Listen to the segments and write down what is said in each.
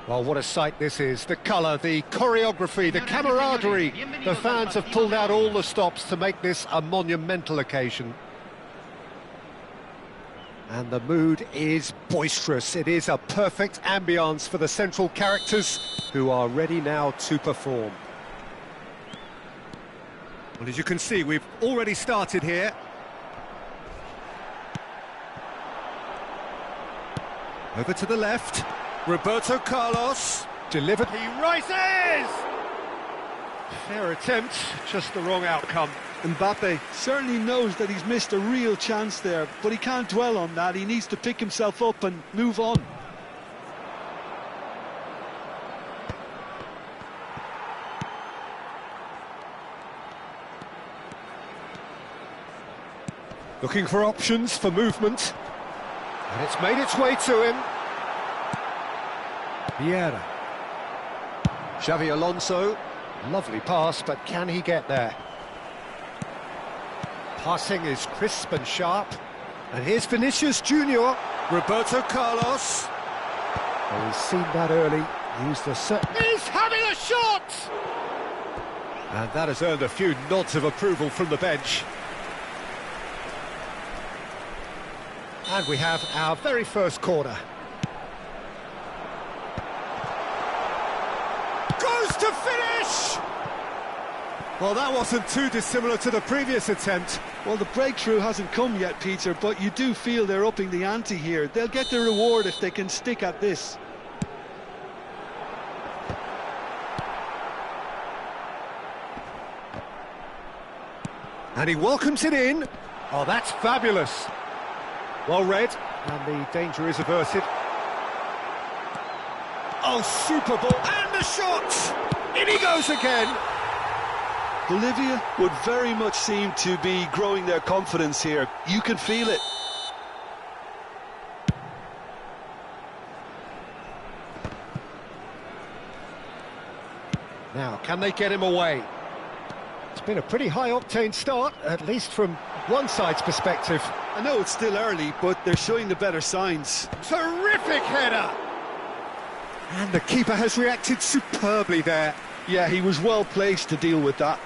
Well, what a sight this is. The colour, the choreography, the camaraderie. The fans have pulled out all the stops to make this a monumental occasion. And the mood is boisterous. It is a perfect ambience for the central characters who are ready now to perform. Well, as you can see, we've already started here. Over to the left. Roberto Carlos. Delivered. He rises! Fair attempt, just the wrong outcome. Mbappe certainly knows that he's missed a real chance there, but he can't dwell on that. He needs to pick himself up and move on. Looking for options for movement. And it's made its way to him. Vieira. Xavi Alonso. Lovely pass, but can he get there? Passing is crisp and sharp. And here's Vinicius Junior. Roberto Carlos. Well, he's seen that early. Used the set. He's having a shot! And that has earned a few nods of approval from the bench. And we have our very first corner. Goes to finish! Well, that wasn't too dissimilar to the previous attempt. Well, the breakthrough hasn't come yet, Peter, but you do feel they're upping the ante here. They'll get the reward if they can stick at this. And he welcomes it in. Oh, that's fabulous. Well read, and the danger is averted. Oh, super ball, and the shot! In he goes again! Bolivia would very much seem to be growing their confidence here. You can feel it. Now, can they get him away? It's been a pretty high-octane start, at least from one side's perspective. I know it's still early, but they're showing the better signs. Terrific header! And the keeper has reacted superbly there. Yeah, he was well placed to deal with that.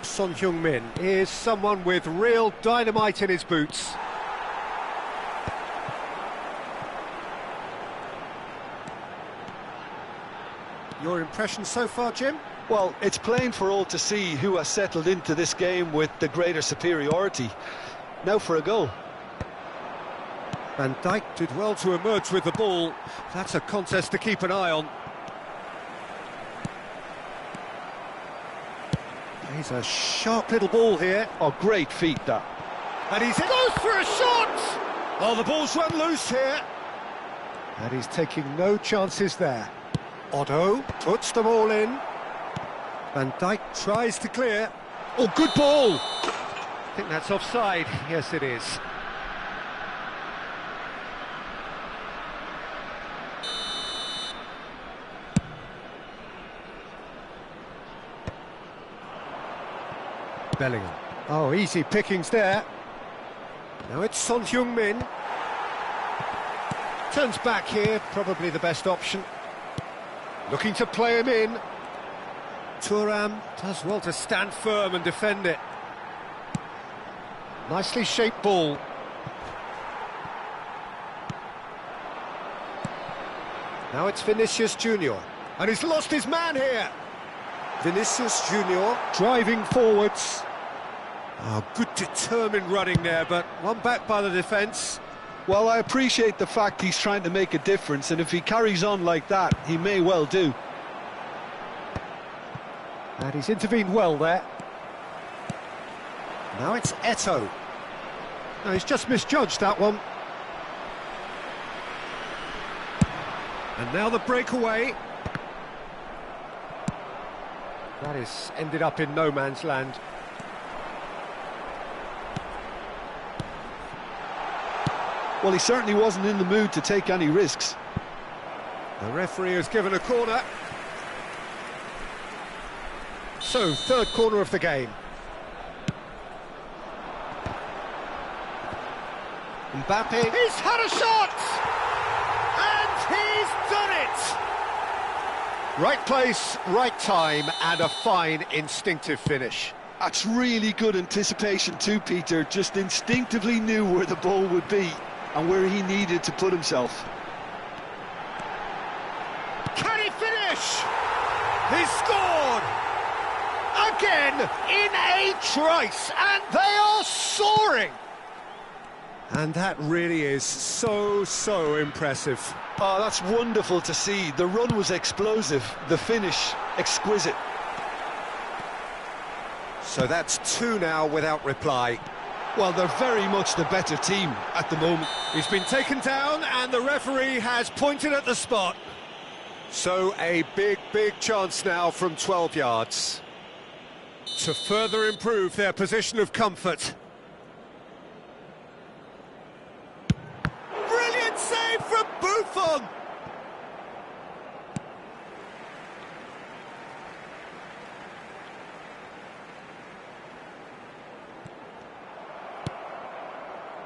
Son Heung-min is someone with real dynamite in his boots. Your impression so far, Jim? Well, it's plain for all to see who has settled into this game with the greater superiority. Now for a goal. Van Dijk did well to emerge with the ball. That's a contest to keep an eye on. He's a sharp little ball here. Oh, great feat, that. And he's goes for a shot! Oh, the ball's run loose here. And he's taking no chances there. Otto puts them all in. Van Dijk tries to clear. Oh, good ball! I think that's offside. Yes, it is. Bellingham. Oh, easy pickings there. Now it's Son Heung-min. Turns back here, probably the best option. Looking to play him in. Thuram does well to stand firm and defend it. Nicely shaped ball. Now it's Vinicius Junior. And he's lost his man here. Vinicius Junior driving forwards. Oh, good determined running there, but one back by the defence. Well, I appreciate the fact he's trying to make a difference, and if he carries on like that, he may well do. And he's intervened well there. Now it's Eto'o. No, he's just misjudged that one. And now the breakaway. That is ended up in no man's land. Well, he certainly wasn't in the mood to take any risks. The referee has given a corner. So, third corner of the game. Mbappe. He's had a shot! And He's done it! Right place, right time, and a fine instinctive finish. That's really good anticipation too, Peter. Just instinctively knew where the ball would be and where he needed to put himself. Can he finish? He scored! Again, in a trice, and they are soaring! And that really is so impressive. Oh, that's wonderful to see. The run was explosive, the finish exquisite. So that's 2 now without reply. Well, they're very much the better team at the moment. He's been taken down and the referee has pointed at the spot. So a big chance now from 12 yards to further improve their position of comfort. Brilliant save from Buffon!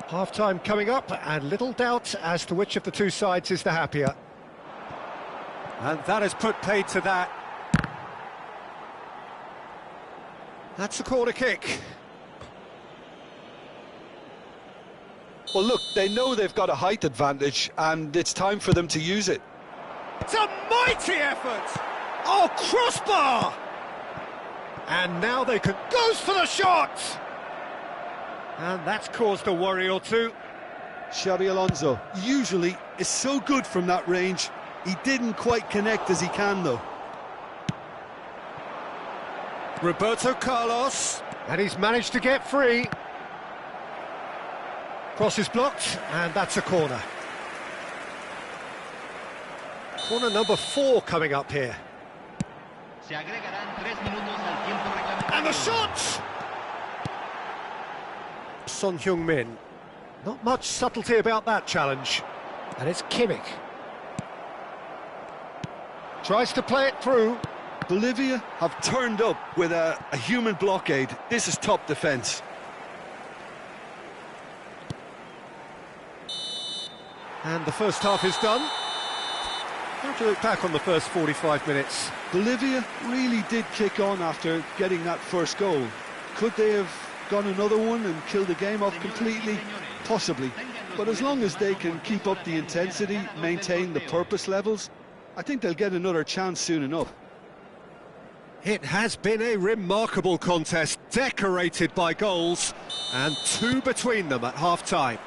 Half-time coming up, and little doubt as to which of the two sides is the happier. And that has put paid to that. That's a corner kick. Well, look, they know they've got a height advantage, and it's time for them to use it. It's a mighty effort! Oh, crossbar! And now they can... Goes for the shot! And that's caused a worry or two. Xabi Alonso usually is so good from that range. He didn't quite connect as he can, though. Roberto Carlos, and he's managed to get free. Cross is blocked, and that's a corner. Corner number 4 coming up here. And the shot! Son Heung-min. Not much subtlety about that challenge. And it's Kimmich. Tries to play it through. Bolivia have turned up with a human blockade. This is top defence. And the first half is done. How to look back on the first 45 minutes? Bolivia really did kick on after getting that first goal. Could they have gone another one and killed the game off completely? Possibly. But as long as they can keep up the intensity, maintain the purpose levels, I think they'll get another chance soon enough. It has been a remarkable contest, decorated by goals, and 2 between them at half-time.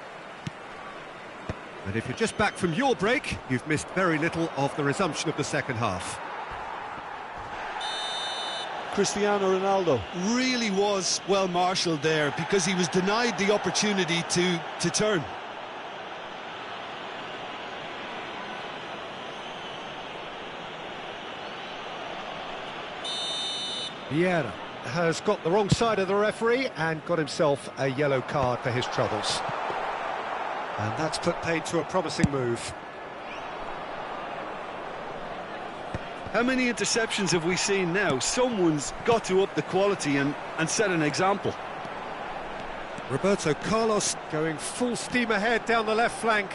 And if you're just back from your break, you've missed very little of the resumption of the second half. Cristiano Ronaldo really was well marshalled there because he was denied the opportunity to turn. Vieira has got the wrong side of the referee and got himself a yellow card for his troubles. And that's put paid to a promising move. How many interceptions have we seen now? Someone's got to up the quality and set an example. Roberto Carlos going full steam ahead down the left flank.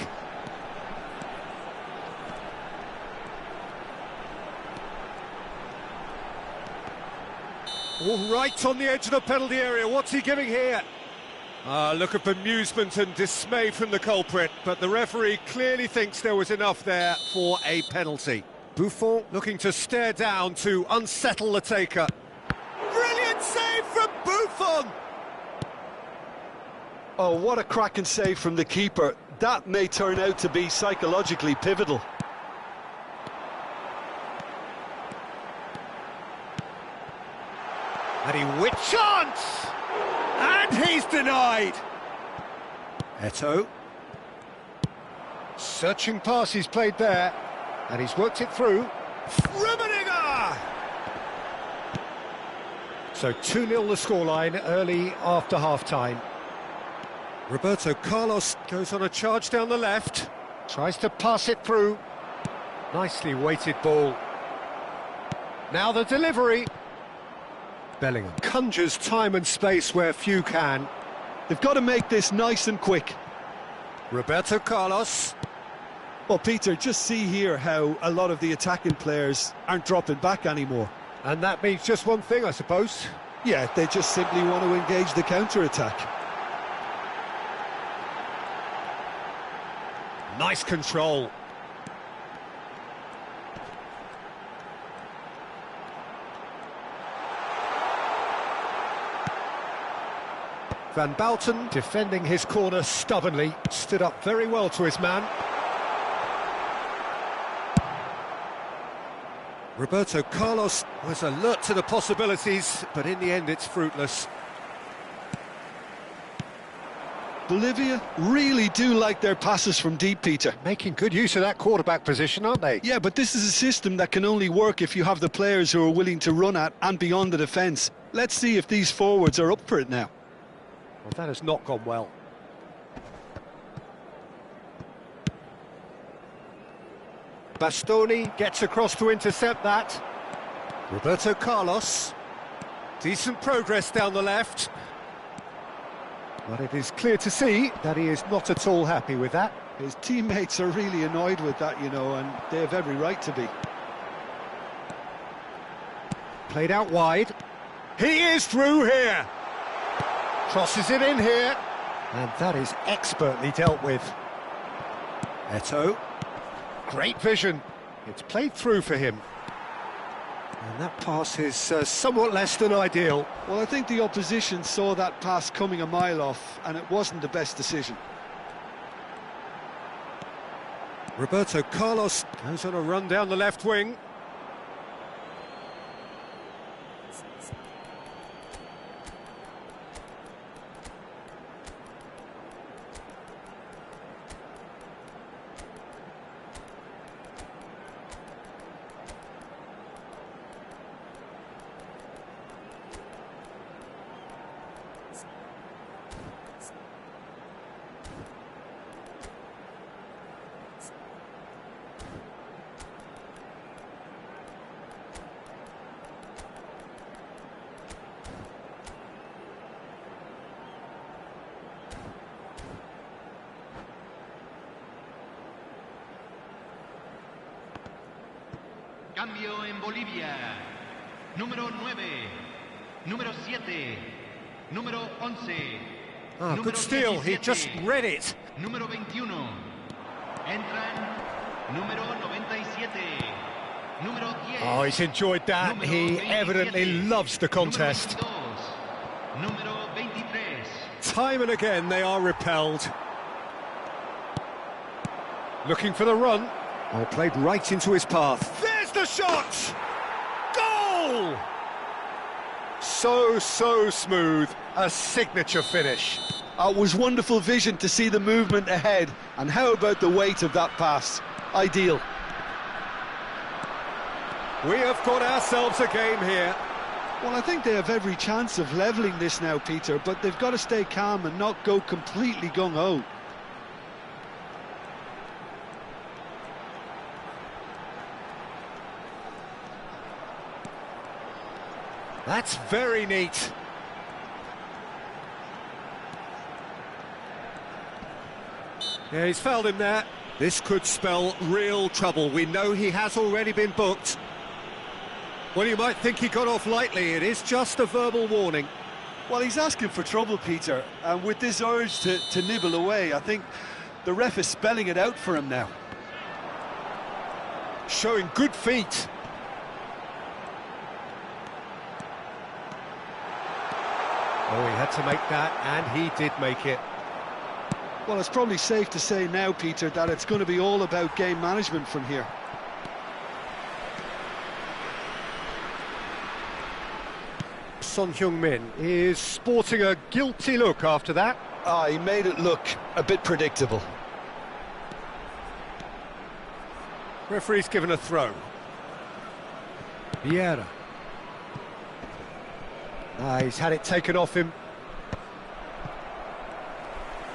All right on the edge of the penalty area. What's he giving here? Look of amusement and dismay from the culprit, but the referee clearly thinks there was enough there for a penalty. Buffon looking to stare down to unsettle the taker. Brilliant save from Buffon! Oh, what a cracking save from the keeper. That may turn out to be psychologically pivotal. And he with chance! And he's denied! Eto'o. Searching pass he's played there. And he's worked it through. Rummenigge! So 2-0 the scoreline early after half-time. Roberto Carlos goes on a charge down the left. Tries to pass it through. Nicely weighted ball. Now the delivery. Bellingham conjures time and space where few can. They've got to make this nice and quick. Roberto Carlos. Well, Peter, just see here how a lot of the attacking players aren't dropping back anymore. And that means just one thing, I suppose. Yeah, they just simply want to engage the counter-attack. Nice control. Van Bouten, defending his corner stubbornly, stood up very well to his man. Roberto Carlos was alert to the possibilities, but in the end it's fruitless. Bolivia really do like their passes from deep, Peter. Making good use of that quarterback position, aren't they? Yeah, but this is a system that can only work if you have the players who are willing to run at and beyond the defence. Let's see if these forwards are up for it now. Well, that has not gone well. Bastoni gets across to intercept that. Roberto Carlos. Decent progress down the left. But it is clear to see that he is not at all happy with that. His teammates are really annoyed with that, you know, and they have every right to be. Played out wide. He is through here. Crosses it in here. And that is expertly dealt with. Eto'o. Great vision. It's played through for him. And that pass is somewhat less than ideal. Well, I think the opposition saw that pass coming a mile off, and it wasn't the best decision. Roberto Carlos goes on a run down the left wing. Cambio en Bolivia. Número 9, número 7, número 11. Ah, good steal, he just read it. Número 21. Entran número 97. Número 10. Oh, he's enjoyed that. He evidently loves the contest. Número 23. Time and again they are repelled. Looking for the run. Oh, played right into his path. There's the shot! Goal! So smooth. A signature finish. It was wonderful vision to see the movement ahead. And how about the weight of that pass? Ideal. We have got ourselves a game here. Well, I think they have every chance of levelling this now, Peter, but they've got to stay calm and not go completely gung-ho. That's very neat. Yeah, he's fouled him there. This could spell real trouble. We know he has already been booked. Well, you might think he got off lightly. It is just a verbal warning. Well, he's asking for trouble, Peter, and with this urge to nibble away, I think the ref is spelling it out for him now. Showing good feet. Oh, he had to make that, and he did make it. Well, it's probably safe to say now, Peter, that it's going to be all about game management from here. Son Heung-min is sporting a guilty look after that. He made it look a bit predictable. Referee's given a throw. Vieira. He's had it taken off him.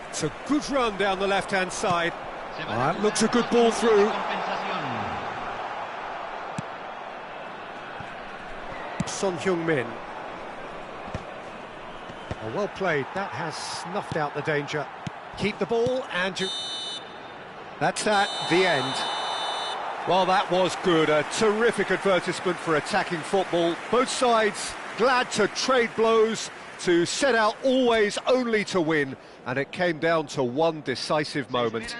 It's a good run down the left-hand side. That looks a good ball through. Son Heung-min. Oh, well played. That has snuffed out the danger. Keep the ball and you... That's that, the end. Well, that was good. A terrific advertisement for attacking football. Both sides glad to trade blows, to set out always only to win, and it came down to one decisive moment.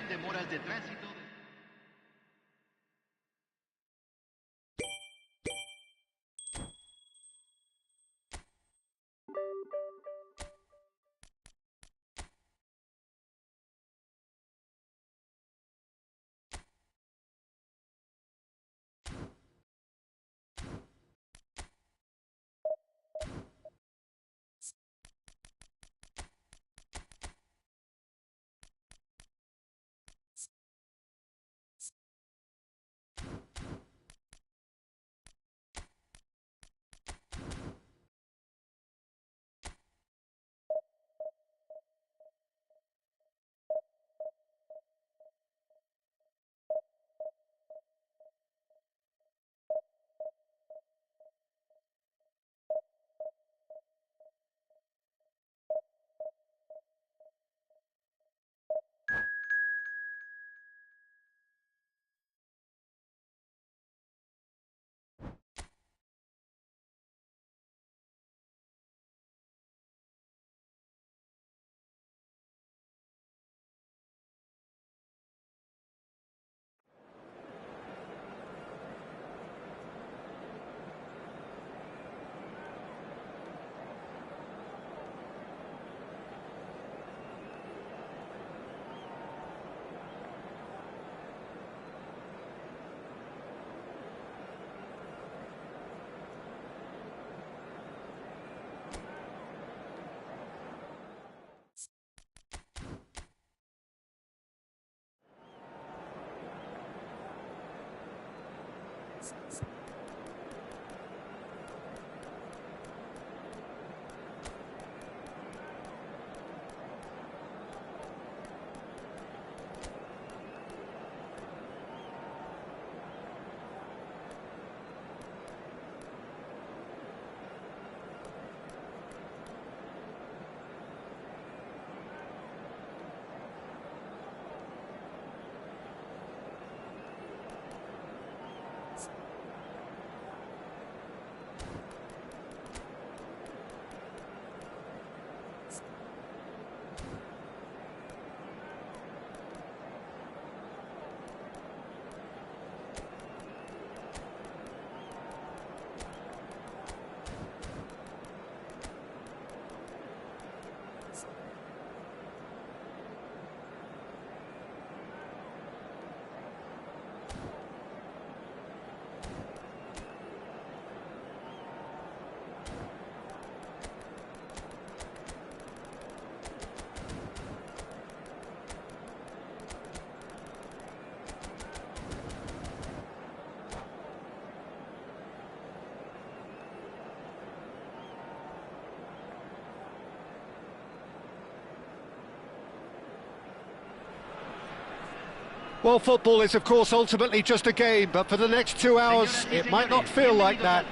Well, football is, of course, ultimately just a game, but for the next 2 hours, it might not feel like that.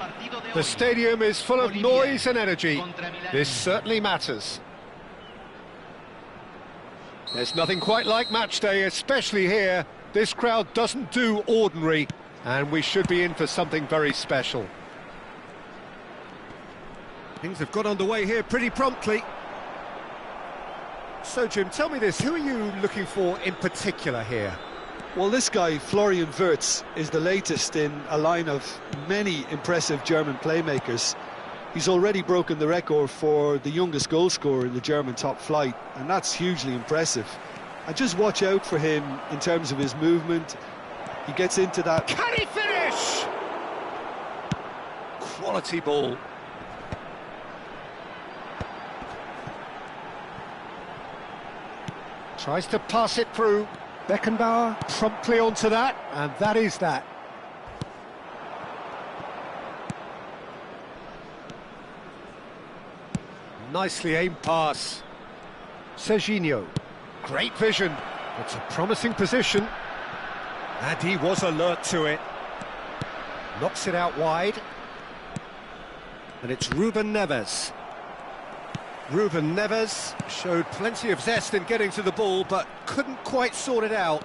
The stadium is full of noise and energy. This certainly matters. There's nothing quite like match day, especially here. This crowd doesn't do ordinary, and we should be in for something very special. Things have got underway here pretty promptly. So, Jim, tell me this, who are you looking for in particular here? Well, this guy, Florian Wirtz, is the latest in a line of many impressive German playmakers. He's already broken the record for the youngest goal scorer in the German top flight, and that's hugely impressive. And just watch out for him in terms of his movement. He gets into that... Can he finish? Quality ball. Tries to pass it through. Beckenbauer promptly onto that, and that is that. Nicely aimed pass. Serginho, great vision. It's a promising position, and he was alert to it. Knocks it out wide, and it's Ruben Neves. Ruben Neves showed plenty of zest in getting to the ball, but couldn't quite sort it out.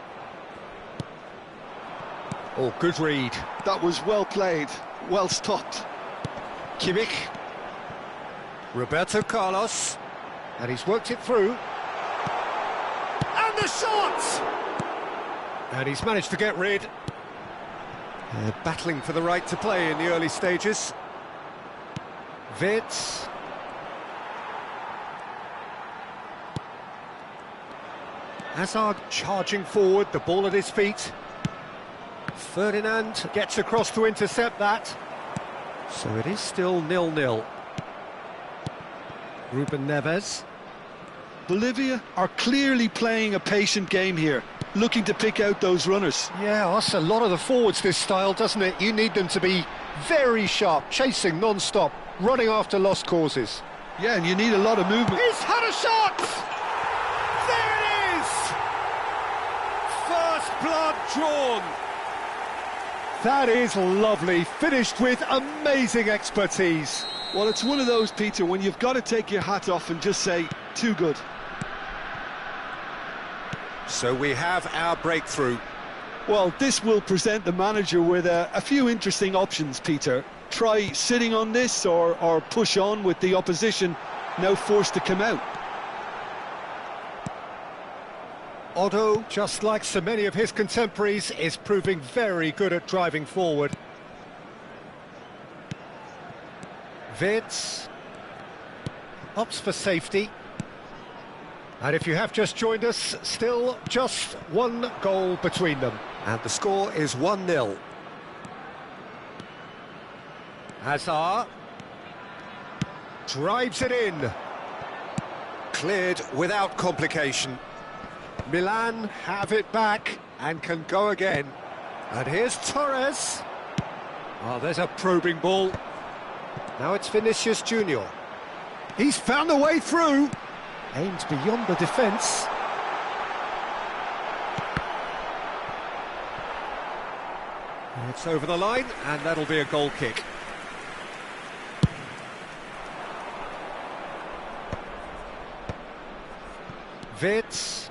Oh, good read. That was well played, well stopped. Kimmich. Roberto Carlos. And he's worked it through. And the shot! And he's managed to get rid. They're battling for the right to play in the early stages. Wirtz. Hazard charging forward, the ball at his feet. Ferdinand gets across to intercept that. So it is still 0-0. Ruben Neves. Bolivia are clearly playing a patient game here, looking to pick out those runners. Yeah, that's a lot of the forwards, this style, doesn't it? You need them to be very sharp, chasing non-stop, running after lost causes. Yeah, and you need a lot of movement. He's had a shot! There it is! First blood drawn. That is lovely, finished with amazing expertise. Well, it's one of those, Peter, when you've got to take your hat off and just say, too good. So we have our breakthrough. Well, this will present the manager with a few interesting options, Peter. Try sitting on this or push on with the opposition now forced to come out. Otto, just like so many of his contemporaries, is proving very good at driving forward. Wirtz opts for safety. And if you have just joined us, still just one goal between them. And the score is 1-0. Hazard drives it in. Cleared without complication. Milan have it back and can go again. And here's Torres. Oh, there's a probing ball. Now it's Vinicius Junior. He's found a way through. Aimed beyond the defence. It's over the line, and that'll be a goal kick. Wirtz.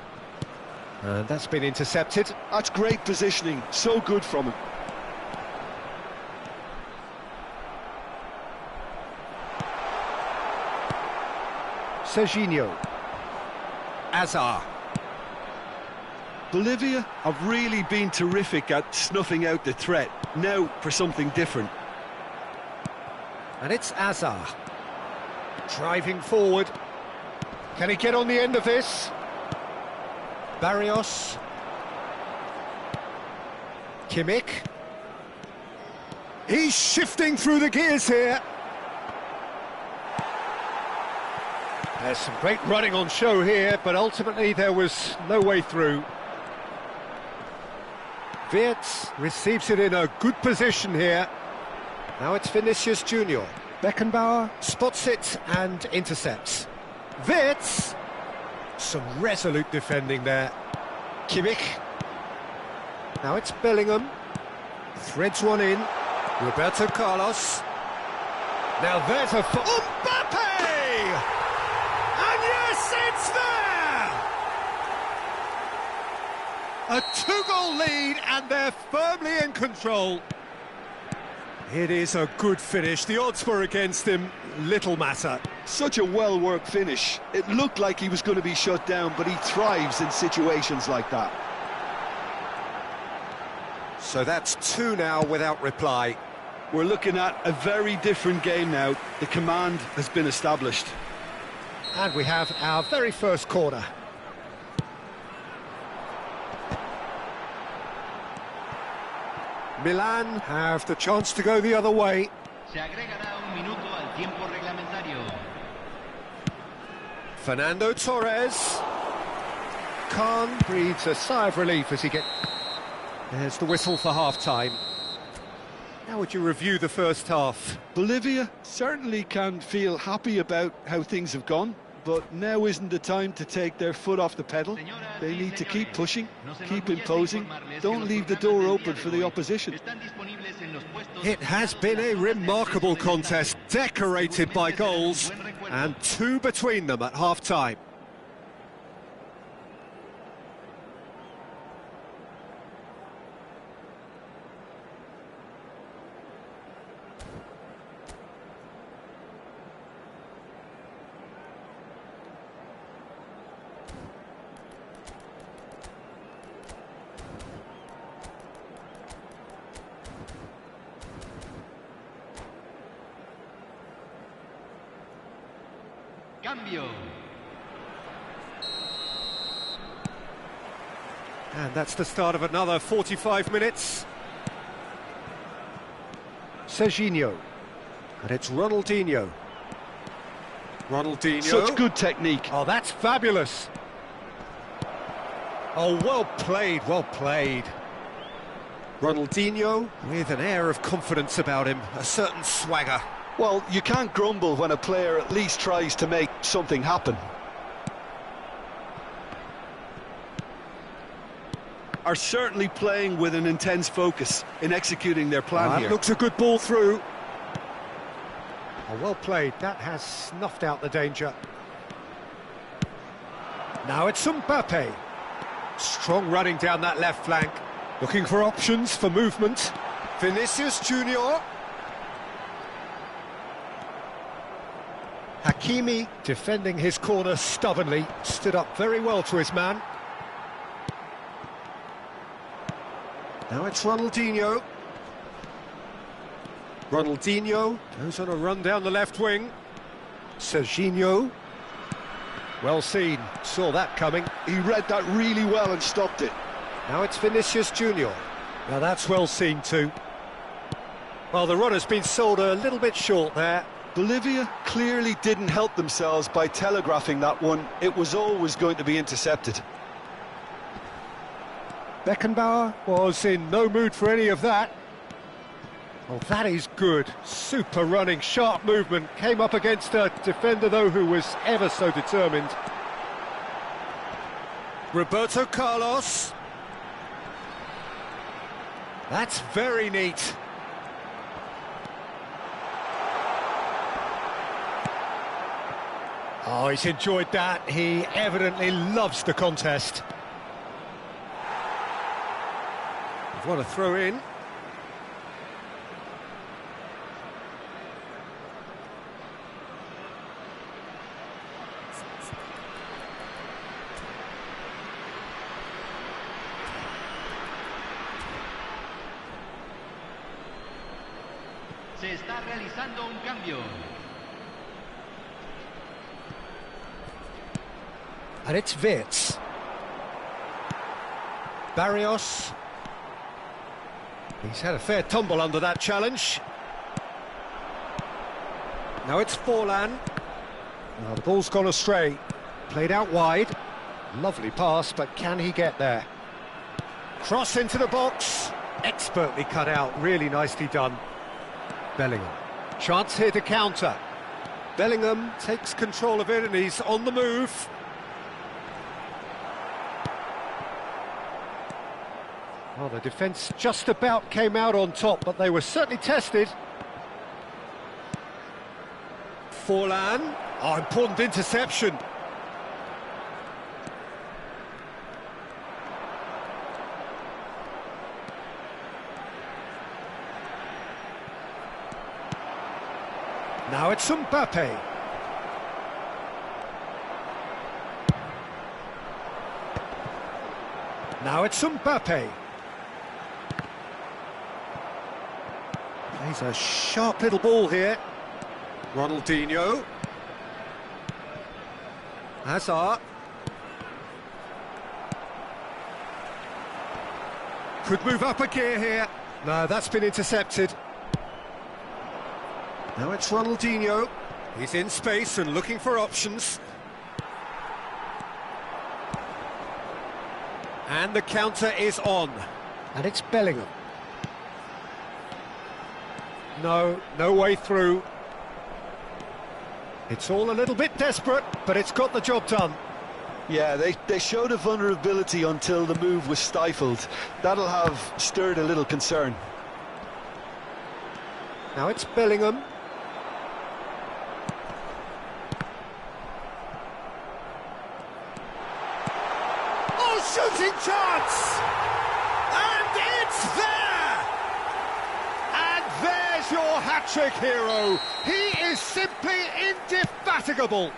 And that's been intercepted. That's great positioning, so good from him. Serginho. Hazard. Bolivia have really been terrific at snuffing out the threat. Now for something different. And it's Hazard. Driving forward. Can he get on the end of this? Barrios. Kimmich. He's shifting through the gears here. There's some great running on show here, but ultimately there was no way through. Wirtz receives it in a good position here. Now it's Vinicius Junior. Beckenbauer spots it and intercepts. Wirtz. Some resolute defending there. Kimmich. Now it's Bellingham. Threads one in. Roberto Carlos. Now there's a... Mbappe! And yes, it's there! A two-goal lead, and they're firmly in control. It is a good finish. The odds were against him. Little matter. Such a well-worked finish. It looked like he was going to be shut down, but he thrives in situations like that. So that's two now without reply. We're looking at a very different game now. The command has been established. And we have our very first corner. Milan have the chance to go the other way. Se agregará un minuto al tiempo reglamentario. Fernando Torres. Khan breathes a sigh of relief as he gets... There's the whistle for half-time. How would you review the first half? Bolivia certainly can feel happy about how things have gone, but now isn't the time to take their foot off the pedal. They need to keep pushing, keep imposing, don't leave the door open for the opposition. It has been a remarkable contest, decorated by goals, and two between them at half-time. cambio. And that's the start of another 45 minutes. Serginho. And it's Ronaldinho. Ronaldinho. Such good technique. Oh, that's fabulous. Oh, well played, well played. Ronaldinho with an air of confidence about him, a certain swagger. Well, you can't grumble when a player at least tries to make something happen. Are certainly playing with an intense focus in executing their plan here. Looks a good ball through. Oh, well played. That has snuffed out the danger. Now it's Mbappe. Strong running down that left flank. Looking for options for movement. Vinicius Junior. Hakimi defending his corner stubbornly. Stood up very well to his man. Now it's Ronaldinho. Ronaldinho goes on a run down the left wing. Serginho. Well seen, saw that coming. He read that really well and stopped it. Now it's Vinicius Junior. Now that's well seen too. Well, the run has been sold a little bit short there. Bolivia clearly didn't help themselves by telegraphing that one. It was always going to be intercepted. Beckenbauer was in no mood for any of that. Oh, that is good. Super running, sharp movement. Came up against a defender, though, who was ever so determined. Roberto Carlos. That's very neat. Oh, he's enjoyed that. He evidently loves the contest. What a throw in. Se está realizando un cambio. And it's Wirtz. Barrios. He's had a fair tumble under that challenge. Now it's Forlan. Now the ball's gone astray. Played out wide. Lovely pass, but can he get there? Cross into the box. Expertly cut out. Really nicely done. Bellingham. Chance here to counter. Bellingham takes control of it and he's on the move. Well, the defence just about came out on top, but they were certainly tested. Forlan. Oh, important interception. Now it's Mbappe. Now it's Mbappe. Plays a sharp little ball here. Ronaldinho. Hazard. Could move up a gear here. No, that's been intercepted. Now it's Ronaldinho. He's in space and looking for options. And the counter is on. And it's Bellingham. No way through. It's all a little bit desperate, but it's got the job done. Yeah, they showed a vulnerability until the move was stifled. That'll have stirred a little concern. Now it's Bellingham. Oh, shooting chance! And it's there! And there's your hat-trick hero. He is simply indefatigable.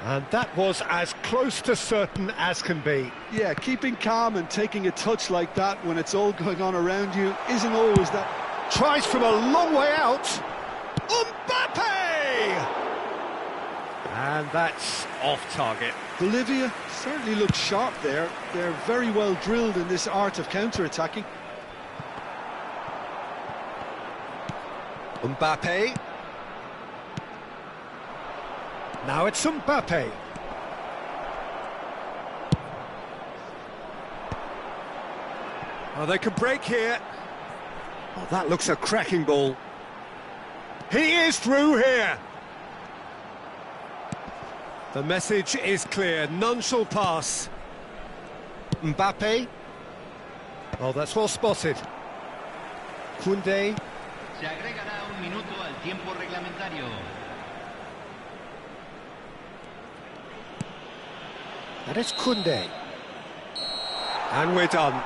And that was as close to certain as can be. Yeah, keeping calm and taking a touch like that when it's all going on around you isn't always that. Tries from a long way out. Mbappe! And that's off target. Bolivia certainly looks sharp there. They're very well drilled in this art of counter-attacking. Mbappe. Now it's Mbappe. Oh, they can break here. Oh, that looks a cracking ball. He is through here. The message is clear. None shall pass. Mbappe. Oh, that's well spotted. Koundé. Se agregará un minuto al tiempo reglamentario. That is Koundé. And we're done.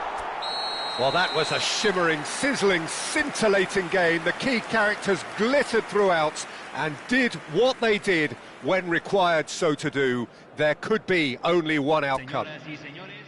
Well, that was a shimmering, sizzling, scintillating game. The key characters glittered throughout and did what they did when required so to do. There could be only one outcome. Señoras y señores.